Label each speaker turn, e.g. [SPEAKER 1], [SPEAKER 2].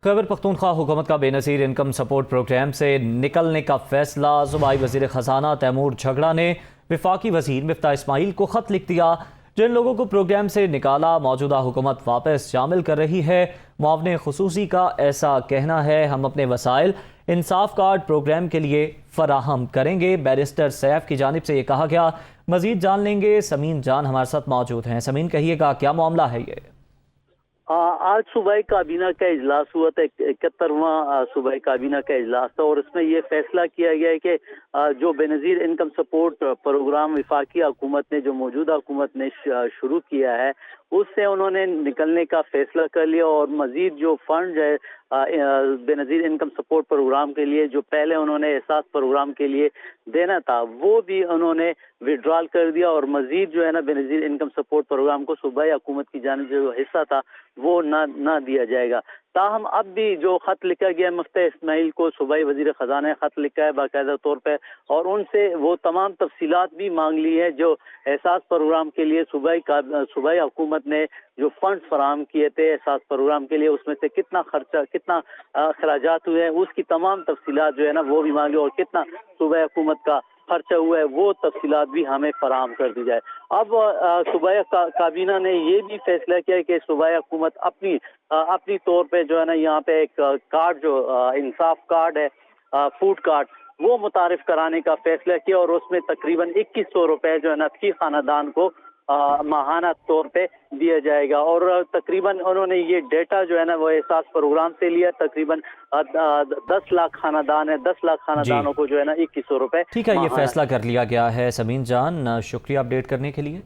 [SPEAKER 1] खैबर पख्तूनख्वा हुकूमत का Benazir income support programme से निकलने का फैसला। सूबाई वज़ीर ख़जाना तैमूर झगड़ा ने वफाकी वज़ीर मिफ्ताह इस्माइल को ख़त लिख दिया। जिन लोगों को प्रोग्राम से निकाला मौजूदा हुकूमत वापस शामिल कर रही है। मुआवने खुसूसी का ऐसा कहना है, हम अपने वसाइल इंसाफ कार्ड प्रोग्राम के लिए फराहम करेंगे। बैरिस्टर सैफ की जानिब से ये कहा गया। मज़ीद जान लेंगे, समीन जान हमारे साथ मौजूद हैं। समीन, कहिएगा क्या मामला है ये?
[SPEAKER 2] आज सूबाई काबीना का इजलास हुआ था, 71वां सूबाई काबीना का इजलास था, और इसमें यह फैसला किया गया है कि जो बेनज़ीर इनकम सपोर्ट प्रोग्राम वफाकी हुकूमत ने, जो मौजूदा हुकूमत ने शुरू किया है, उससे उन्होंने निकलने का फैसला कर लिया। और मजीद जो फंड है बेनज़ीर इनकम सपोर्ट प्रोग्राम के लिए, जो पहले उन्होंने एहसास प्रोग्राम के लिए देना था, वो भी उन्होंने विड्रॉल कर दिया। और मजीद जो है ना, बेनज़ीर इनकम सपोर्ट प्रोग्राम को सूबाई हुकूमत की जानिब से जो हिस्सा था वो ना दिया जाएगा। ताहम अब भी जो खत लिखा गया मुफ्ती इस्माइल को, सूबाई वज़ीर ख़ज़ाना ने खत लिखा है बाकायदा तौर पर, और उनसे वो तमाम तफसीलात भी मांग ली है जो एहसास प्रोग्राम के लिए सूबाई हुकूमत ने जो फंड्स फराहम किए थे एहसास प्रोग्राम के लिए, उसमें से कितना खर्चा, कितना अखराजात हुए हैं, उसकी तमाम तफसीलात जो है ना वो भी मांगी, और कितना सूबाई हुकूमत का खर्चा हुआ है वो तफसीलात भी हमें फराहम कर दी जाए। अब सूबाई काबीना ने ये भी फैसला किया है कि सूबाई हुकूमत अपनी तौर पे जो है ना, यहाँ पे एक कार्ड जो इंसाफ कार्ड है, फूड कार्ड, वो मुतारिफ कराने का फैसला किया। और उसमें तकरीबन 2100 रुपए जो है ना फी खानदान को माहाना तौर पे दिया जाएगा। और तकरीबन उन्होंने ये डेटा जो है ना वो एहसास प्रोग्राम से लिया। तकरीबन 10 लाख खानदान है, 10 लाख खानदानों को जो है ना 2100 रुपए।
[SPEAKER 1] ठीक है, ये फैसला कर लिया गया है। समीन जान, शुक्रिया अपडेट करने के लिए।